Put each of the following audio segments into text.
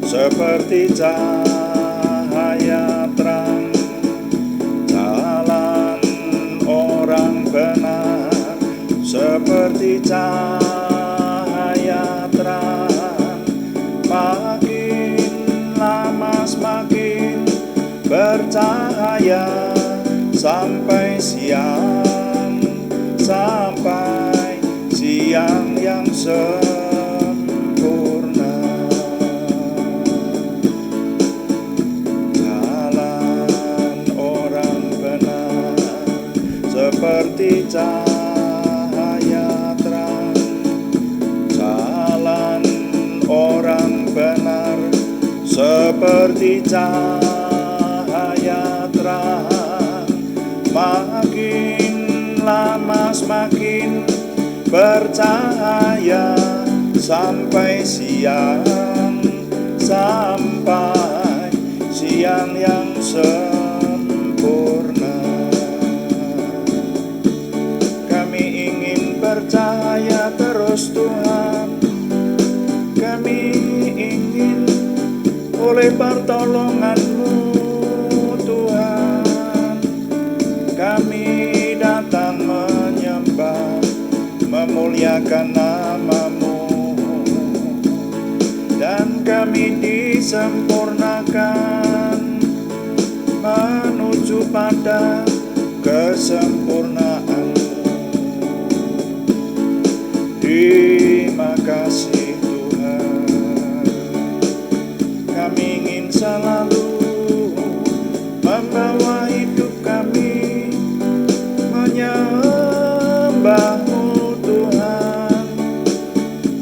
seperti cahaya terang. Jalan orang benar seperti cahaya terang. Makin lama semakin bercahaya sampai siang yang sempurna. Jalan orang benar seperti cahaya terang. Jalan orang benar seperti cahaya terang. Makin lama semakin bercahaya sampai siang yang sempurna. Kami ingin percaya terus Tuhan. Kami ingin oleh pertolongan-Mu Tuhan. Kami datang menyembah, memuliakan nama-Mu, dan kami disempurnakan menuju pada kesempurnaan-Mu. Terima kasih Tuhan. Kami ingin selalu membawa hidup kami menyembah-Mu Tuhan,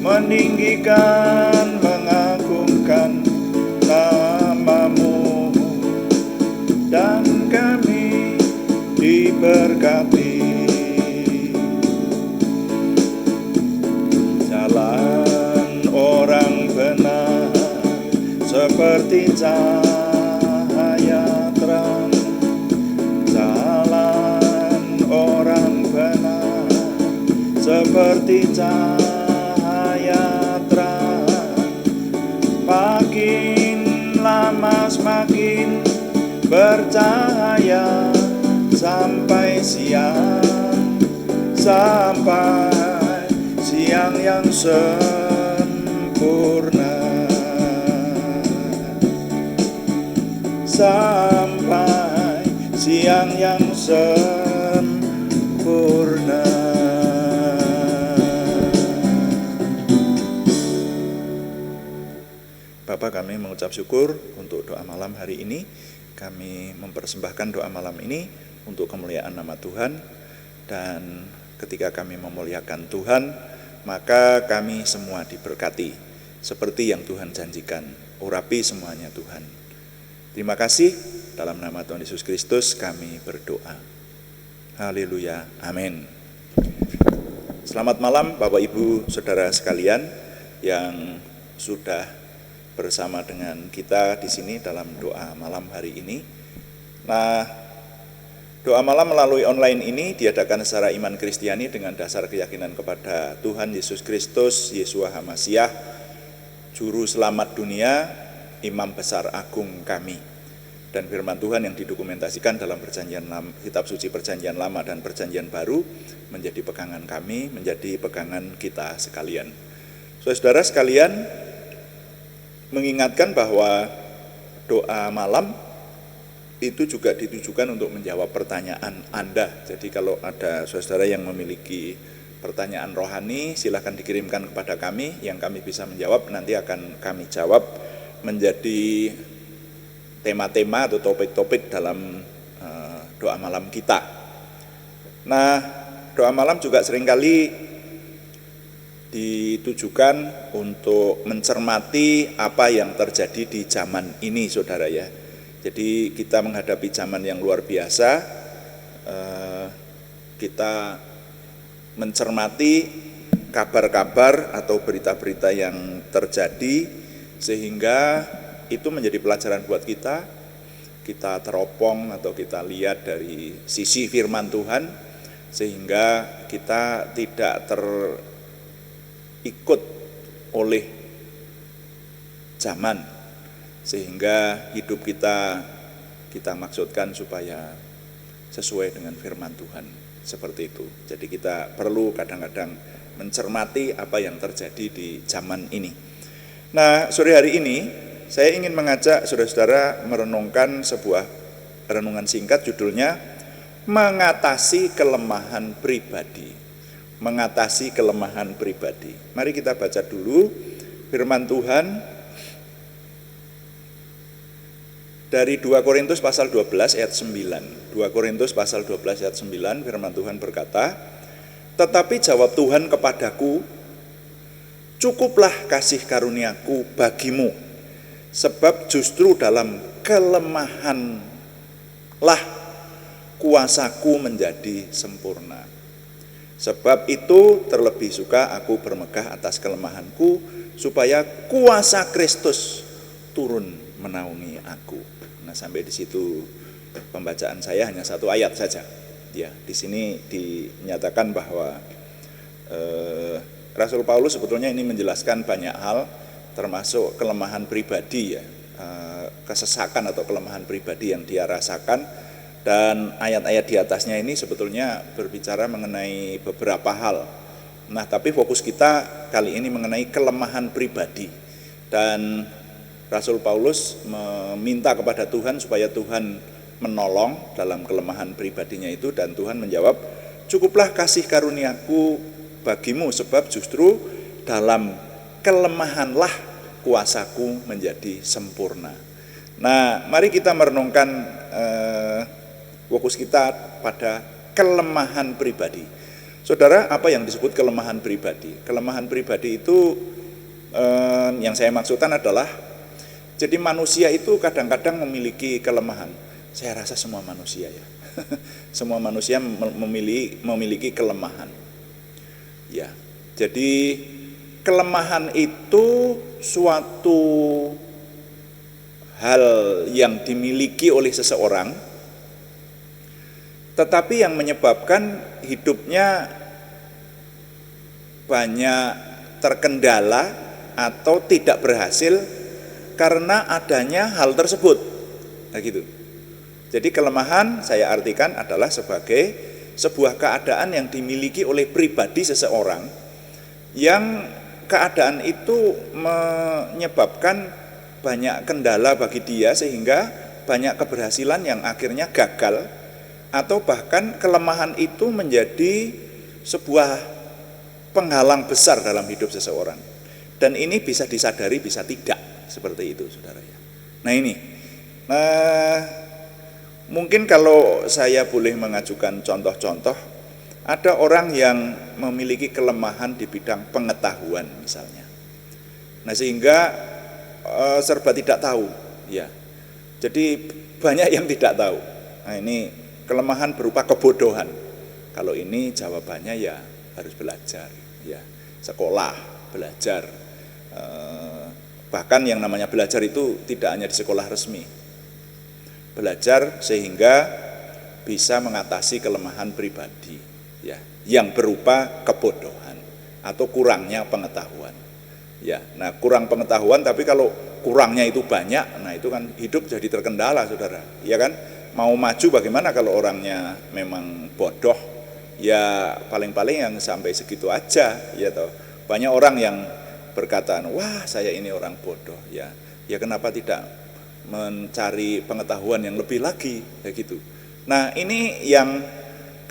meninggikan, mengagungkan nama-Mu, dan kami diberkati. Jalan orang benar seperti cahaya terang. Jalan orang benar seperti cahaya terang. Makin lama semakin bercahaya sampai siang yang sempurna. Sampai siang yang sempurna. Bapak, kami mengucap syukur untuk doa malam hari ini. Kami mempersembahkan doa malam ini untuk kemuliaan nama Tuhan. Dan ketika kami memuliakan Tuhan, maka kami semua diberkati seperti yang Tuhan janjikan. Urapi semuanya Tuhan. Terima kasih. Dalam nama Tuhan Yesus Kristus kami berdoa. Haleluya. Amin. Selamat malam Bapak Ibu Saudara sekalian yang sudah bersama dengan kita di sini dalam doa malam hari ini. Nah, doa malam melalui online ini diadakan secara iman Kristiani dengan dasar keyakinan kepada Tuhan Yesus Kristus, Yeshua HaMasyiah, Juru Selamat dunia, Imam Besar Agung kami. Dan firman Tuhan yang didokumentasikan dalam kitab suci Perjanjian Lama dan Perjanjian Baru menjadi pegangan kami, menjadi pegangan kita sekalian. Saudara sekalian, mengingatkan bahwa doa malam itu juga ditujukan untuk menjawab pertanyaan Anda. Jadi kalau ada saudara yang memiliki pertanyaan rohani, silakan dikirimkan kepada kami, yang kami bisa menjawab nanti akan kami jawab menjadi tema-tema atau topik-topik dalam doa malam kita. Nah, doa malam juga seringkali ditujukan untuk mencermati apa yang terjadi di zaman ini, saudara ya. Jadi kita menghadapi zaman yang luar biasa, kita mencermati kabar-kabar atau berita-berita yang terjadi, sehingga itu menjadi pelajaran buat kita. Kita teropong atau kita lihat dari sisi firman Tuhan, sehingga kita tidak terikut oleh zaman, sehingga hidup kita maksudkan supaya sesuai dengan firman Tuhan, seperti itu. Jadi kita perlu kadang-kadang mencermati apa yang terjadi di zaman ini. Nah, sore hari ini saya ingin mengajak saudara-saudara merenungkan sebuah renungan singkat, judulnya mengatasi kelemahan pribadi. Mengatasi kelemahan pribadi. Mari kita baca dulu firman Tuhan dari 2 Korintus pasal 12 ayat 9. 2 Korintus pasal 12 ayat 9, firman Tuhan berkata, "Tetapi jawab Tuhan kepadaku, cukuplah kasih karuniaku bagimu, sebab justru dalam kelemahanlah kuasaku menjadi sempurna. Sebab itu terlebih suka aku bermegah atas kelemahanku, supaya kuasa Kristus turun menaungi aku." Nah, sampai di situ pembacaan saya hanya satu ayat saja. Ya, di sini dinyatakan bahwa Rasul Paulus sebetulnya ini menjelaskan banyak hal, termasuk kelemahan pribadi, ya, kesesakan atau kelemahan pribadi yang dia rasakan. Dan ayat-ayat di atasnya ini sebetulnya berbicara mengenai beberapa hal. Nah, tapi fokus kita kali ini mengenai kelemahan pribadi. Dan Rasul Paulus meminta kepada Tuhan supaya Tuhan menolong dalam kelemahan pribadinya itu, dan Tuhan menjawab, "Cukuplah kasih karuniaku bagimu, sebab justru dalam kelemahanlah kuasaku menjadi sempurna." Nah, mari kita merenungkan fokus kita pada kelemahan pribadi. Saudara, apa yang disebut kelemahan pribadi? Kelemahan pribadi itu yang saya maksudkan adalah, jadi manusia itu kadang-kadang memiliki kelemahan. Saya rasa semua manusia, ya. Semua manusia memiliki kelemahan. Ya. Jadi kelemahan itu suatu hal yang dimiliki oleh seseorang, tetapi yang menyebabkan hidupnya banyak terkendala atau tidak berhasil karena adanya hal tersebut. Nah, gitu. Jadi kelemahan saya artikan adalah sebagai sebuah keadaan yang dimiliki oleh pribadi seseorang, yang keadaan itu menyebabkan banyak kendala bagi dia, sehingga banyak keberhasilan yang akhirnya gagal, atau bahkan kelemahan itu menjadi sebuah penghalang besar dalam hidup seseorang. Dan ini bisa disadari, bisa tidak, seperti itu, saudara. Nah, ini mungkin kalau saya boleh mengajukan contoh-contoh, ada orang yang memiliki kelemahan di bidang pengetahuan misalnya. Nah, sehingga serba tidak tahu, ya. Jadi banyak yang tidak tahu. Nah, ini kelemahan berupa kebodohan. Kalau ini jawabannya ya harus belajar, ya, sekolah, belajar. Bahkan yang namanya belajar itu tidak hanya di sekolah resmi. Belajar sehingga bisa mengatasi kelemahan pribadi, ya, yang berupa kebodohan atau kurangnya pengetahuan. Ya, nah, kurang pengetahuan, tapi kalau kurangnya itu banyak, nah itu kan hidup jadi terkendala, saudara. Ya kan? Mau maju bagaimana kalau orangnya memang bodoh? Ya paling-paling yang sampai segitu aja, ya toh. Banyak orang yang berkata, "Wah, saya ini orang bodoh." Ya, ya kenapa tidak mencari pengetahuan yang lebih lagi, kayak gitu. Nah, ini yang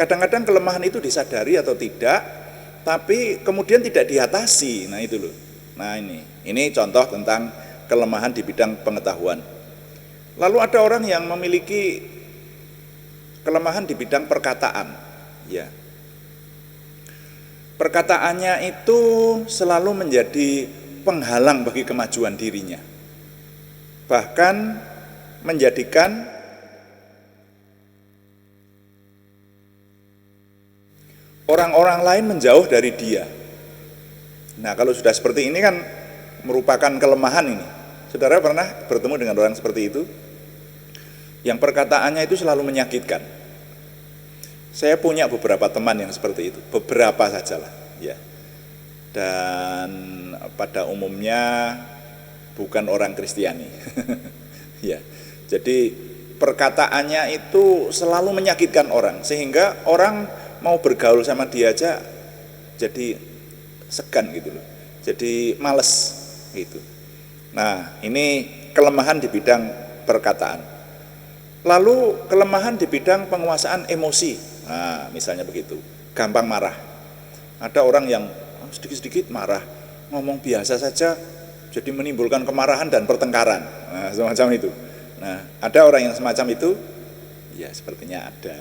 kadang-kadang kelemahan itu disadari atau tidak, tapi kemudian tidak diatasi. Nah, itu loh. Nah, ini contoh tentang kelemahan di bidang pengetahuan. Lalu ada orang yang memiliki kelemahan di bidang perkataan, ya. Perkataannya itu selalu menjadi penghalang bagi kemajuan dirinya. Bahkan menjadikan orang-orang lain menjauh dari dia. Nah, kalau sudah seperti ini kan merupakan kelemahan ini. Saudara pernah bertemu dengan orang seperti itu? Yang perkataannya itu selalu menyakitkan. Saya punya beberapa teman yang seperti itu, beberapa sajalah, ya. Dan pada umumnya bukan orang Kristiani. Ya. Jadi perkataannya itu selalu menyakitkan orang, sehingga orang mau bergaul sama dia aja jadi segan gitu loh. Jadi males gitu. Nah, ini kelemahan di bidang perkataan. Lalu kelemahan di bidang penguasaan emosi. Nah, misalnya begitu. Gampang marah. Ada orang yang sedikit-sedikit marah, ngomong biasa saja jadi menimbulkan kemarahan dan pertengkaran. Nah, semacam itu. Nah, ada orang yang semacam itu? Ya, sepertinya ada.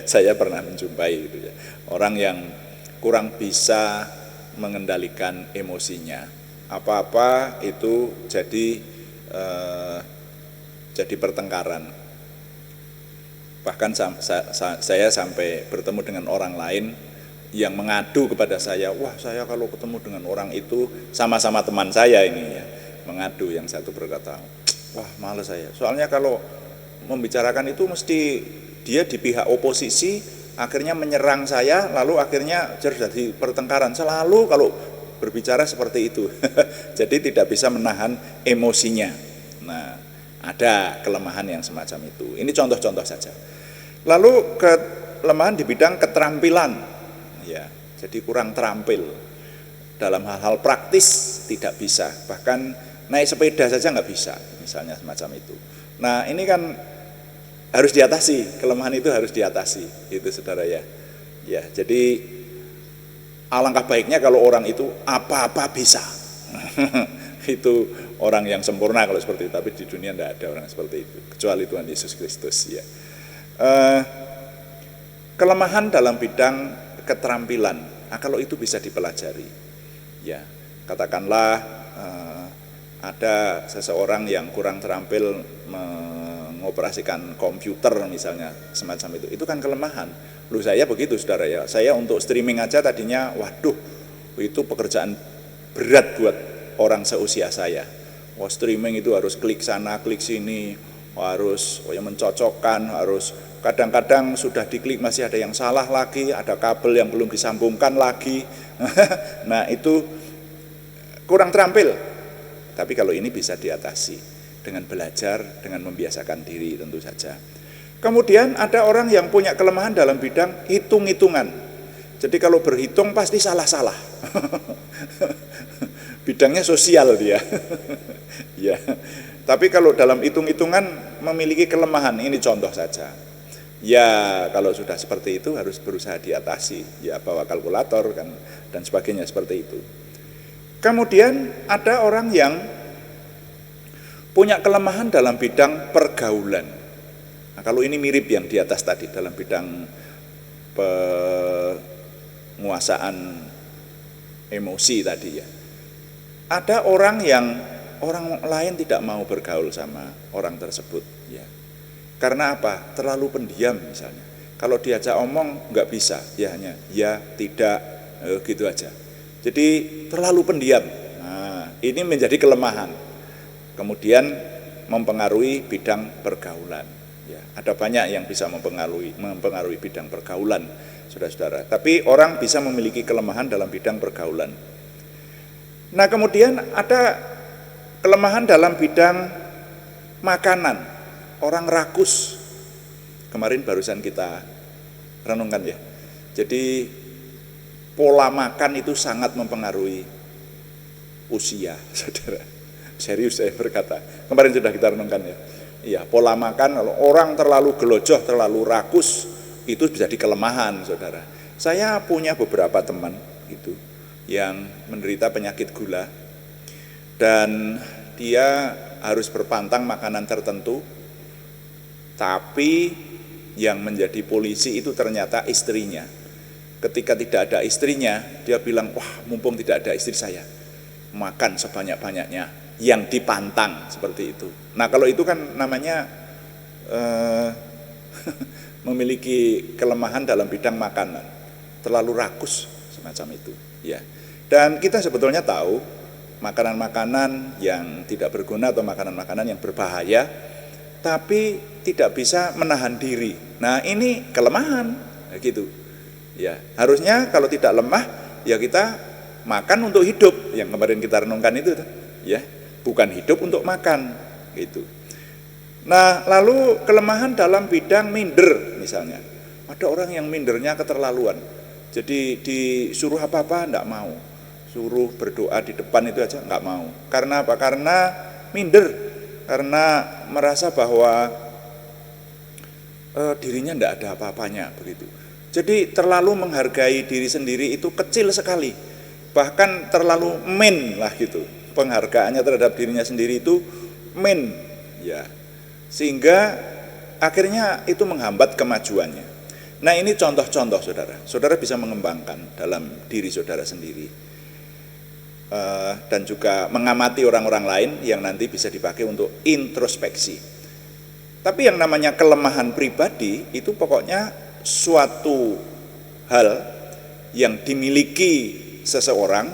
Saya pernah menjumpai gitu ya. Orang yang kurang bisa mengendalikan emosinya. Apa-apa itu jadi pertengkaran. Bahkan saya sampai bertemu dengan orang lain yang mengadu kepada saya, wah saya kalau ketemu dengan orang itu, sama-sama teman saya ini ya, mengadu. Yang satu berkata, wah malas saya, soalnya kalau membicarakan itu mesti dia di pihak oposisi, akhirnya menyerang saya, lalu akhirnya jadi pertengkaran, selalu kalau berbicara seperti itu. Jadi tidak bisa menahan emosinya. Nah, ada kelemahan yang semacam itu. Ini contoh-contoh saja. Lalu kelemahan di bidang keterampilan. Ya, jadi kurang terampil dalam hal-hal praktis, tidak bisa, bahkan naik sepeda saja nggak bisa, misalnya semacam itu. Nah, ini kan harus diatasi, kelemahan itu harus diatasi, itu saudara ya. Ya, jadi alangkah baiknya kalau orang itu apa-apa bisa. Itu orang yang sempurna kalau seperti itu, tapi di dunia tidak ada orang seperti itu, kecuali Tuhan Yesus Kristus ya. Kelemahan dalam bidang keterampilan, nah, kalau itu bisa dipelajari, ya katakanlah ada seseorang yang kurang terampil mengoperasikan komputer misalnya, semacam itu kan kelemahan. Lu saya begitu saudara ya, saya untuk streaming aja tadinya, waduh itu pekerjaan berat buat orang seusia saya. Wah, streaming itu harus klik sana klik sini, harus mencocokkan, harus kadang-kadang sudah diklik masih ada yang salah lagi, ada kabel yang belum disambungkan lagi. Nah, itu kurang terampil. Tapi kalau ini bisa diatasi dengan belajar, dengan membiasakan diri tentu saja. Kemudian ada orang yang punya kelemahan dalam bidang hitung-hitungan. Jadi kalau berhitung pasti salah-salah. Bidangnya sosial dia. Ya. Tapi kalau dalam hitung-hitungan memiliki kelemahan, ini contoh saja. Ya kalau sudah seperti itu harus berusaha diatasi, ya bawa kalkulator kan dan sebagainya seperti itu. Kemudian ada orang yang punya kelemahan dalam bidang pergaulan. Nah, kalau ini mirip yang di atas tadi dalam bidang penguasaan emosi tadi ya. Ada orang yang orang lain tidak mau bergaul sama orang tersebut ya. Karena apa? Terlalu pendiam misalnya. Kalau diajak omong nggak bisa, ya hanya ya, tidak, gitu aja. Jadi terlalu pendiam. Nah, ini menjadi kelemahan. Kemudian mempengaruhi bidang pergaulan. Ya, ada banyak yang bisa mempengaruhi bidang pergaulan, saudara-saudara. Tapi orang bisa memiliki kelemahan dalam bidang pergaulan. Nah, kemudian ada kelemahan dalam bidang makanan. Orang rakus, kemarin barusan kita renungkan ya. Jadi pola makan itu sangat mempengaruhi usia, saudara. Serius saya berkata, kemarin sudah kita renungkan ya. Iya, pola makan, kalau orang terlalu gelojoh, terlalu rakus, itu bisa jadi kelemahan, saudara. Saya punya beberapa teman gitu yang menderita penyakit gula, dan dia harus berpantang makanan tertentu. Tapi yang menjadi polisi itu ternyata istrinya. Ketika tidak ada istrinya, dia bilang, wah mumpung tidak ada istri saya, makan sebanyak-banyaknya, yang dipantang seperti itu. Nah kalau itu kan namanya memiliki kelemahan dalam bidang makanan, terlalu rakus semacam itu. Ya. Dan kita sebetulnya tahu makanan-makanan yang tidak berguna atau makanan-makanan yang berbahaya, tapi tidak bisa menahan diri. Nah ini kelemahan, gitu. Ya harusnya kalau tidak lemah, ya kita makan untuk hidup. Yang kemarin kita renungkan itu, ya bukan hidup untuk makan gitu. Nah, lalu kelemahan dalam bidang minder misalnya. Ada orang yang mindernya keterlaluan. Jadi disuruh apa-apa enggak mau. Suruh berdoa di depan itu aja enggak mau. Karena apa? Karena minder. Karena merasa bahwa dirinya enggak ada apa-apanya begitu. Jadi terlalu menghargai diri sendiri itu kecil sekali. Bahkan terlalu main lah gitu. Penghargaannya terhadap dirinya sendiri itu main ya. Sehingga akhirnya itu menghambat kemajuannya. Nah, ini contoh-contoh saudara. Saudara bisa mengembangkan dalam diri saudara sendiri. Dan juga mengamati orang-orang lain yang nanti bisa dipakai untuk introspeksi. Tapi yang namanya kelemahan pribadi itu pokoknya suatu hal yang dimiliki seseorang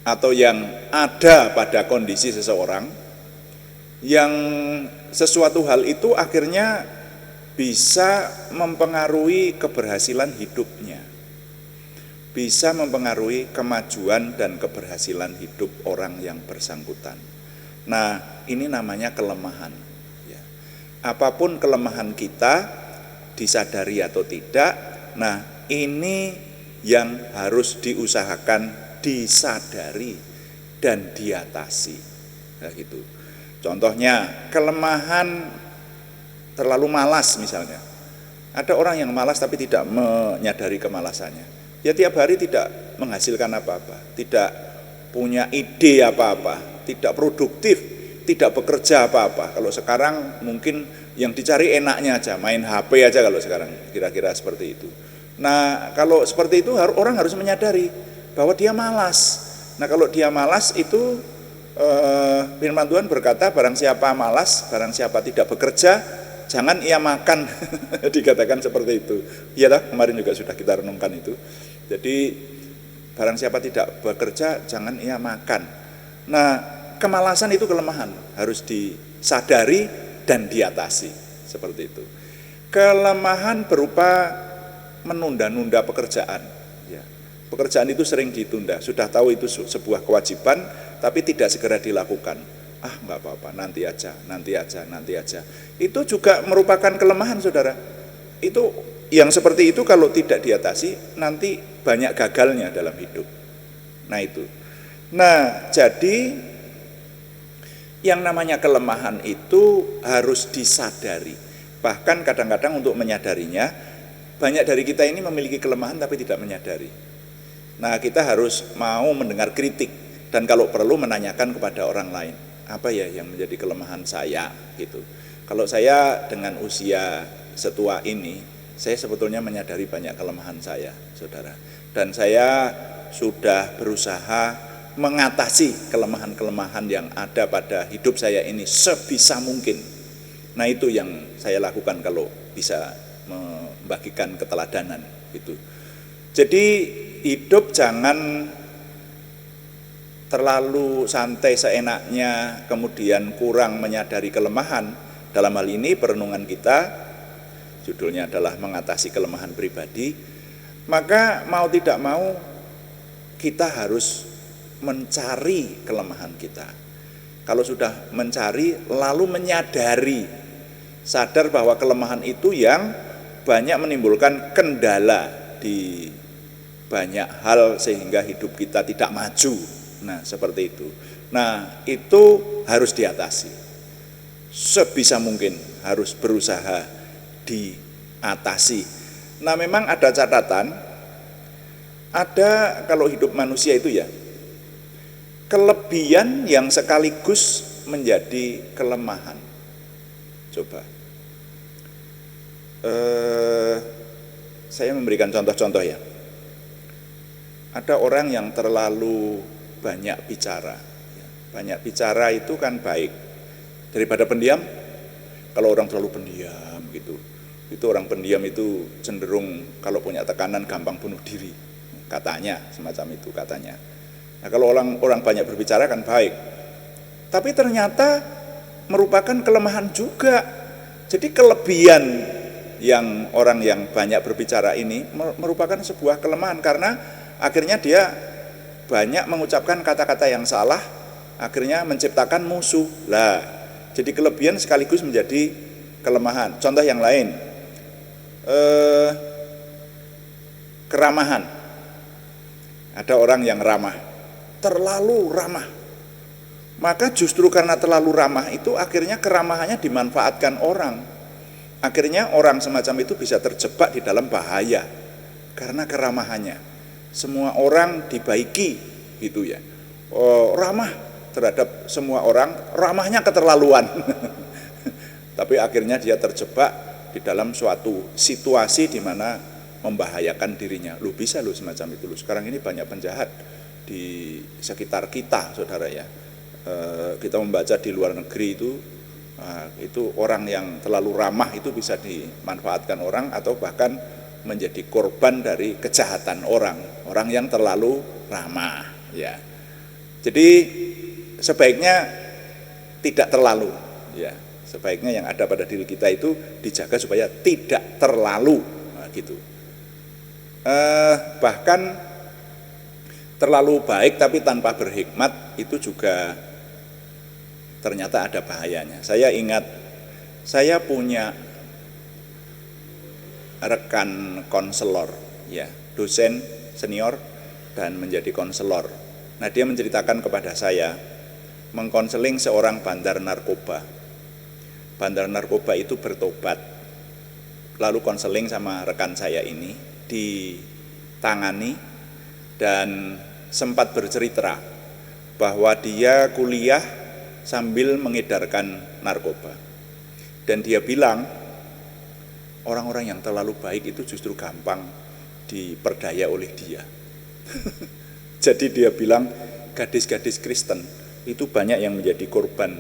atau yang ada pada kondisi seseorang, yang sesuatu hal itu akhirnya bisa mempengaruhi keberhasilan hidupnya, bisa mempengaruhi kemajuan dan keberhasilan hidup orang yang bersangkutan. Nah, ini namanya kelemahan ya. Apapun kelemahan kita, disadari atau tidak, nah ini yang harus diusahakan disadari dan diatasi nah gitu. Contohnya kelemahan terlalu malas misalnya. Ada orang yang malas tapi tidak menyadari kemalasannya. Ya tiap hari tidak menghasilkan apa-apa, tidak punya ide apa-apa, tidak produktif, tidak bekerja apa-apa. Kalau sekarang mungkin yang dicari enaknya aja, main HP aja kalau sekarang, kira-kira seperti itu. Nah, kalau seperti itu orang harus menyadari bahwa dia malas. Nah, kalau dia malas itu firman Tuhan berkata, barang siapa malas, barang siapa tidak bekerja, jangan ia makan. Dikatakan seperti itu. Iya lah, kemarin juga sudah kita renungkan itu. Jadi barang siapa tidak bekerja, jangan ia makan. Nah, kemalasan itu kelemahan, harus disadari dan diatasi. Seperti itu. Kelemahan berupa menunda-nunda pekerjaan. Ya. Pekerjaan itu sering ditunda. Sudah tahu itu sebuah kewajiban, tapi tidak segera dilakukan. Ah, enggak apa-apa, nanti aja. Itu juga merupakan kelemahan, saudara. Itu yang seperti itu kalau tidak diatasi, nanti banyak gagalnya dalam hidup. Nah itu. Nah, jadi yang namanya kelemahan itu harus disadari. Bahkan kadang-kadang untuk menyadarinya, banyak dari kita ini memiliki kelemahan tapi tidak menyadari. Nah, kita harus mau mendengar kritik dan kalau perlu menanyakan kepada orang lain, apa ya yang menjadi kelemahan saya gitu. Kalau saya dengan usia setua ini, saya sebetulnya menyadari banyak kelemahan saya, saudara. Dan saya sudah berusaha mengatasi kelemahan-kelemahan yang ada pada hidup saya ini sebisa mungkin. Nah, itu yang saya lakukan kalau bisa membagikan keteladanan itu. Jadi hidup jangan terlalu santai seenaknya, kemudian kurang menyadari kelemahan. Dalam hal ini perenungan kita judulnya adalah mengatasi kelemahan pribadi. Maka mau tidak mau kita harus mencari kelemahan kita. Kalau sudah mencari lalu menyadari, sadar bahwa kelemahan itu yang banyak menimbulkan kendala di banyak hal sehingga hidup kita tidak maju. Nah, seperti itu. Nah, itu harus diatasi. Sebisa mungkin harus berusaha diatasi. Nah, memang ada catatan, ada kalau hidup manusia itu ya, kelebihan yang sekaligus menjadi kelemahan. Coba. Saya memberikan contoh-contoh ya. Ada orang yang terlalu banyak bicara. Banyak bicara itu kan baik. Daripada pendiam, kalau orang terlalu pendiam gitu, itu orang pendiam itu cenderung kalau punya tekanan gampang bunuh diri. Katanya, semacam itu katanya. Nah, kalau orang banyak berbicara kan baik. Tapi ternyata merupakan kelemahan juga. Jadi kelebihan yang orang yang banyak berbicara ini merupakan sebuah kelemahan karena akhirnya dia banyak mengucapkan kata-kata yang salah akhirnya menciptakan musuh. Lah, jadi kelebihan sekaligus menjadi kelemahan. Contoh yang lain, keramahan. Ada orang yang ramah, terlalu ramah. Maka justru karena terlalu ramah itu akhirnya keramahannya dimanfaatkan orang. Akhirnya orang semacam itu bisa terjebak di dalam bahaya karena keramahannya. Semua orang dibaiki gitu ya. Ramah terhadap semua orang, ramahnya keterlaluan. Tapi akhirnya dia terjebak di dalam suatu situasi di mana membahayakan dirinya. Lu bisa lu semacam itu lu. Sekarang ini banyak penjahat di sekitar kita, saudara ya. Kita membaca di luar negeri itu orang yang terlalu ramah itu bisa dimanfaatkan orang atau bahkan menjadi korban dari kejahatan orang yang terlalu ramah ya. Jadi sebaiknya tidak terlalu ya. Sebaiknya yang ada pada diri kita itu dijaga supaya tidak terlalu gitu. Bahkan terlalu baik tapi tanpa berhikmat itu juga ternyata ada bahayanya. Saya ingat saya punya rekan konselor ya, dosen senior dan menjadi konselor. Nah, dia menceritakan kepada saya mengkonseling seorang bandar narkoba. Bandar narkoba itu bertobat. Lalu konseling sama rekan saya ini ditangani dan sempat bercerita bahwa dia kuliah sambil mengedarkan narkoba. Dan dia bilang orang-orang yang terlalu baik itu justru gampang diperdaya oleh dia. Jadi dia bilang gadis-gadis Kristen itu banyak yang menjadi korban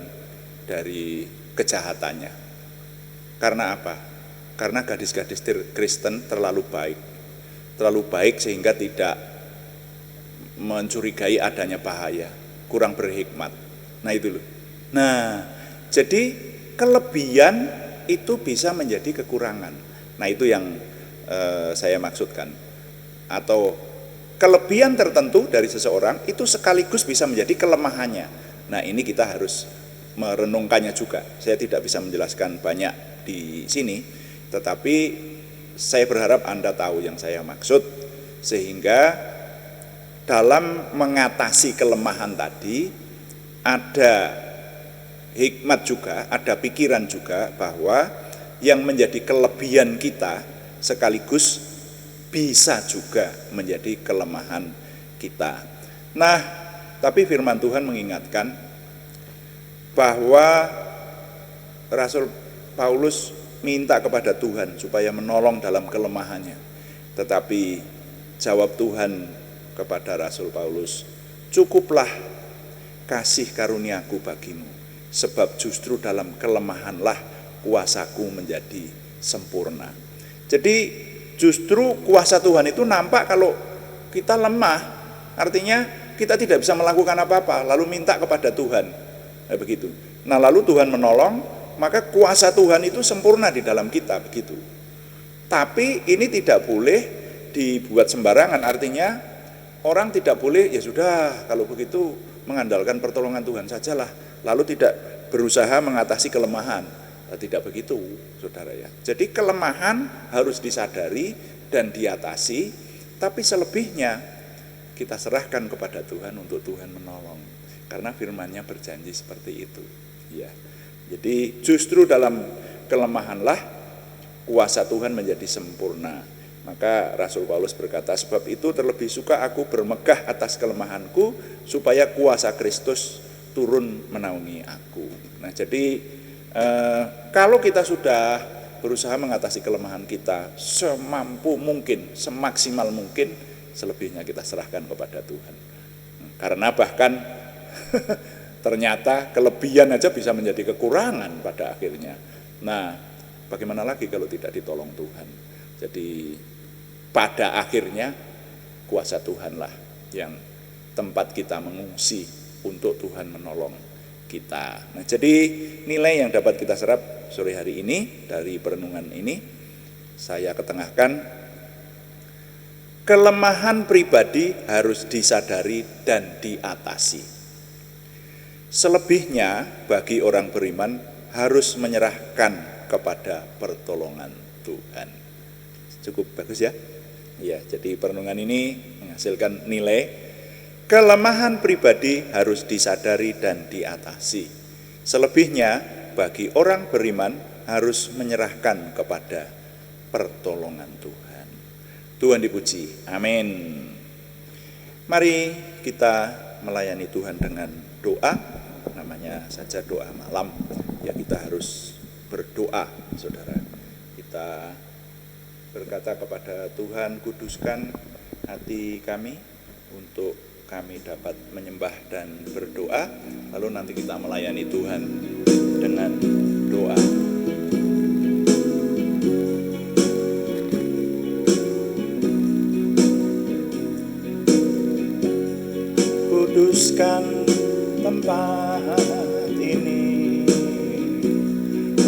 dari kejahatannya. Karena apa? Karena gadis-gadis Kristen terlalu baik sehingga tidak mencurigai adanya bahaya, kurang berhikmat. Nah itu loh. Nah, jadi kelebihan itu bisa menjadi kekurangan. Nah itu yang saya maksudkan. Atau kelebihan tertentu dari seseorang itu sekaligus bisa menjadi kelemahannya. Nah ini kita harus merenungkannya juga. Saya tidak bisa menjelaskan banyak di sini, tetapi saya berharap Anda tahu yang saya maksud, sehingga dalam mengatasi kelemahan tadi ada hikmat juga, ada pikiran juga bahwa yang menjadi kelebihan kita sekaligus bisa juga menjadi kelemahan kita. Nah, tapi firman Tuhan mengingatkan bahwa Rasul Paulus minta kepada Tuhan supaya menolong dalam kelemahannya. Tetapi jawab Tuhan kepada Rasul Paulus, cukuplah kasih karuniaku bagimu, sebab justru dalam kelemahanlah kuasaku menjadi sempurna. Jadi justru kuasa Tuhan itu nampak kalau kita lemah, artinya kita tidak bisa melakukan apa-apa, lalu minta kepada Tuhan. Nah, begitu. Nah, lalu Tuhan menolong, maka kuasa Tuhan itu sempurna di dalam kita, begitu. Tapi ini tidak boleh dibuat sembarangan, artinya orang tidak boleh, ya sudah kalau begitu mengandalkan pertolongan Tuhan sajalah, lalu tidak berusaha mengatasi kelemahan. Tidak begitu, saudara ya. Jadi kelemahan harus disadari dan diatasi, tapi selebihnya kita serahkan kepada Tuhan untuk Tuhan menolong. Karena firman-Nya berjanji seperti itu. Ya. Jadi justru dalam kelemahanlah kuasa Tuhan menjadi sempurna. Maka Rasul Paulus berkata, sebab itu terlebih suka aku bermegah atas kelemahanku, supaya kuasa Kristus turun menaungi aku. Nah, jadi kalau kita sudah berusaha mengatasi kelemahan kita semampu mungkin, semaksimal mungkin, selebihnya kita serahkan kepada Tuhan. Karena bahkan ternyata kelebihan aja bisa menjadi kekurangan pada akhirnya. Nah, bagaimana lagi kalau tidak ditolong Tuhan? Jadi pada akhirnya kuasa Tuhanlah yang tempat kita mengungsi untuk Tuhan menolong kita. Nah, jadi nilai yang dapat kita serap sore hari ini dari perenungan ini saya ketengahkan, kelemahan pribadi harus disadari dan diatasi. Selebihnya bagi orang beriman harus menyerahkan kepada pertolongan Tuhan. Cukup bagus ya? Ya, jadi perenungan ini menghasilkan nilai kelemahan pribadi harus disadari dan diatasi. Selebihnya bagi orang beriman harus menyerahkan kepada pertolongan Tuhan. Tuhan dipuji. Amin. Mari kita melayani Tuhan dengan doa. Namanya saja doa malam. Ya, kita harus berdoa, saudara. Kita berkata kepada Tuhan, kuduskan hati kami untuk kami dapat menyembah dan berdoa. Lalu nanti kita melayani Tuhan dengan doa. Kuduskan tempat ini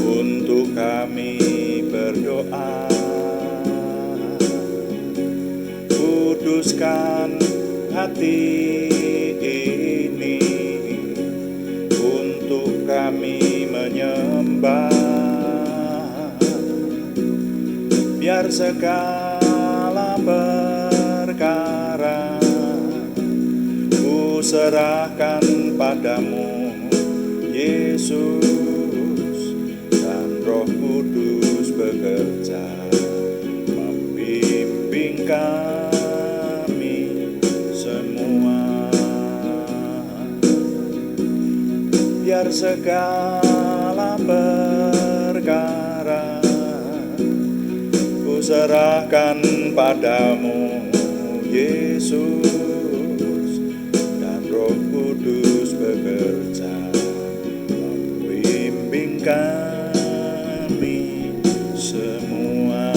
untuk kami berdoa. Kuduskan hati ini untuk kami menyembah. Biar segala perkara ku serahkan padamu, Yesus, dan Roh Kudus bekerja membimbing kami semua. Biar segala perkara ku serahkan padamu, Yesus, dan Roh Kudus bekerja membimbing kami semua.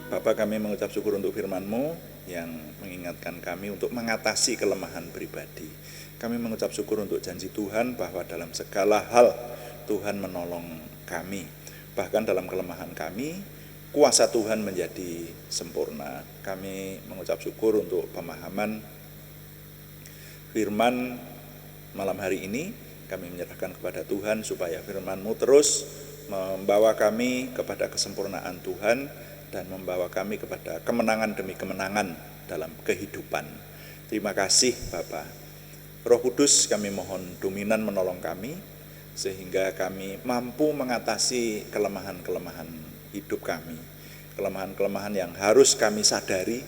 Bapa, kami mengucap syukur untuk firman-Mu yang mengingatkan kami untuk mengatasi kelemahan pribadi. Kami mengucap syukur untuk janji Tuhan bahwa dalam segala hal Tuhan menolong kami. Bahkan dalam kelemahan kami, kuasa Tuhan menjadi sempurna. Kami mengucap syukur untuk pemahaman firman malam hari ini. Kami menyerahkan kepada Tuhan supaya firman-Mu terus membawa kami kepada kesempurnaan Tuhan dan membawa kami kepada kemenangan demi kemenangan dalam kehidupan. Terima kasih Bapa. Roh Kudus, kami mohon dominan menolong kami sehingga kami mampu mengatasi kelemahan-kelemahan hidup kami. Kelemahan-kelemahan yang harus kami sadari.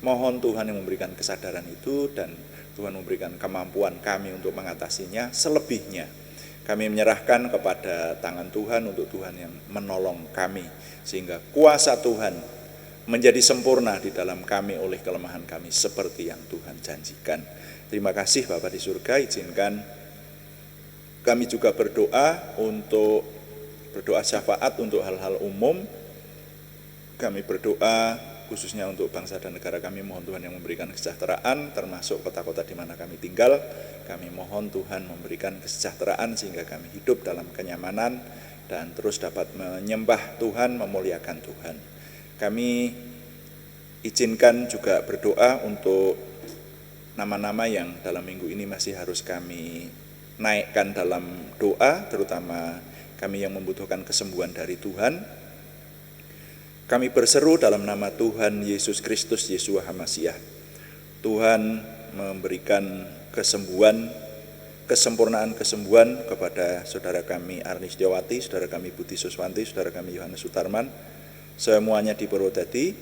Mohon Tuhan yang memberikan kesadaran itu dan Tuhan memberikan kemampuan kami untuk mengatasinya. Selebihnya kami menyerahkan kepada tangan Tuhan untuk Tuhan yang menolong kami, sehingga kuasa Tuhan menjadi sempurna di dalam kami oleh kelemahan kami seperti yang Tuhan janjikan. Terima kasih Bapa di surga, izinkan kami juga berdoa syafaat untuk hal-hal umum. Kami berdoa khususnya untuk bangsa dan negara kami, mohon Tuhan yang memberikan kesejahteraan, termasuk kota-kota di mana kami tinggal. Kami mohon Tuhan memberikan kesejahteraan sehingga kami hidup dalam kenyamanan dan terus dapat menyembah Tuhan, memuliakan Tuhan. Kami izinkan juga berdoa untuk nama-nama yang dalam minggu ini masih harus kami naikkan dalam doa, terutama kami yang membutuhkan kesembuhan dari Tuhan. Kami berseru dalam nama Tuhan Yesus Kristus, Yeshua HaMasyiah. Tuhan memberikan kesembuhan, kesempurnaan kesembuhan kepada saudara kami Arni Setiawati, saudara kami Budi Suswanti, saudara kami Yohanes Sutarman, semuanya di Purwodadi,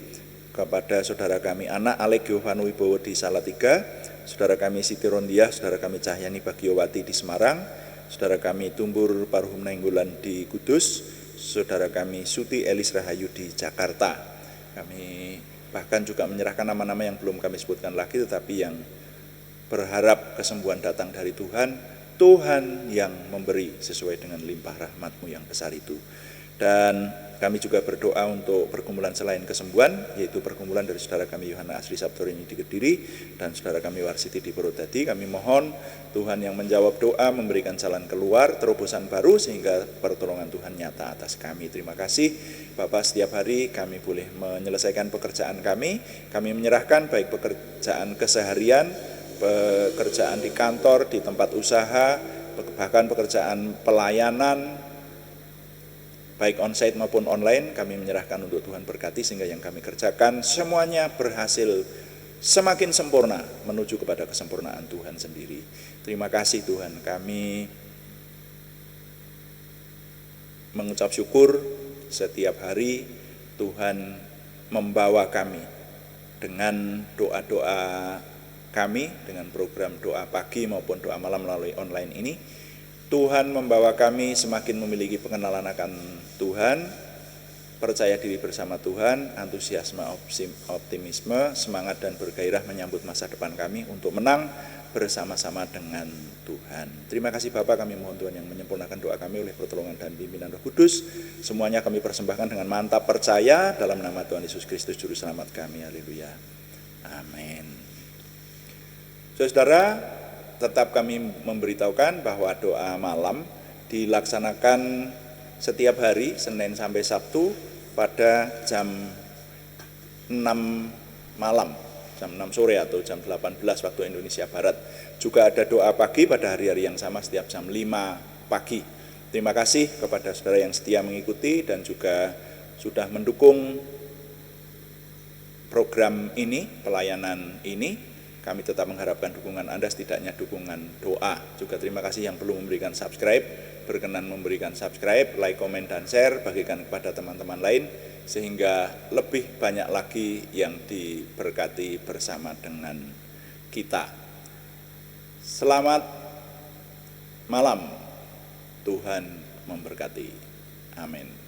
kepada saudara kami anak Alek Giovanni Wibowo di Salatiga, saudara kami Siti Rondiah, saudara kami Cahyani Bagiowati di Semarang, saudara kami Tumbur Paruhum Nainggolan di Kudus, saudara kami Suti Elis Rahayu di Jakarta. Kami bahkan juga menyerahkan nama-nama yang belum kami sebutkan lagi, tetapi yang berharap kesembuhan datang dari Tuhan, Tuhan yang memberi sesuai dengan limpah rahmat-Mu yang besar itu. Dan kami juga berdoa untuk pergumulan selain kesembuhan, yaitu pergumulan dari saudara kami Yohana Asri Sabtorini di Kediri dan saudara kami Warsiti di Purwodadi. Kami mohon Tuhan yang menjawab doa, memberikan jalan keluar, terobosan baru sehingga pertolongan Tuhan nyata atas kami. Terima kasih Bapak, setiap hari kami boleh menyelesaikan pekerjaan kami menyerahkan baik pekerjaan keseharian, pekerjaan di kantor, di tempat usaha, bahkan pekerjaan pelayanan, baik onsite maupun online, kami menyerahkan untuk Tuhan berkati sehingga yang kami kerjakan semuanya berhasil semakin sempurna menuju kepada kesempurnaan Tuhan sendiri. Terima kasih Tuhan, kami mengucap syukur setiap hari Tuhan membawa kami dengan doa-doa kami, dengan program doa pagi maupun doa malam melalui online ini. Tuhan membawa kami semakin memiliki pengenalan akan Tuhan, percaya diri bersama Tuhan, antusiasme, optimisme, semangat dan bergairah menyambut masa depan kami untuk menang bersama-sama dengan Tuhan. Terima kasih Bapak, kami mohon Tuhan yang menyempurnakan doa kami oleh pertolongan dan pimpinan Roh Kudus. Semuanya kami persembahkan dengan mantap percaya dalam nama Tuhan Yesus Kristus Juru Selamat kami. Haleluya. Amin. Saudara, tetap kami memberitahukan bahwa doa malam dilaksanakan setiap hari Senin sampai Sabtu pada jam 6 malam, jam 6 sore atau jam 18 waktu Indonesia Barat. Juga ada doa pagi pada hari-hari yang sama setiap jam 5 pagi. Terima kasih kepada saudara yang setia mengikuti dan juga sudah mendukung program ini, pelayanan ini. Kami tetap mengharapkan dukungan Anda, setidaknya dukungan doa. Juga terima kasih yang belum memberikan subscribe, berkenan memberikan subscribe, like, komen, dan share, bagikan kepada teman-teman lain, sehingga lebih banyak lagi yang diberkati bersama dengan kita. Selamat malam, Tuhan memberkati. Amin.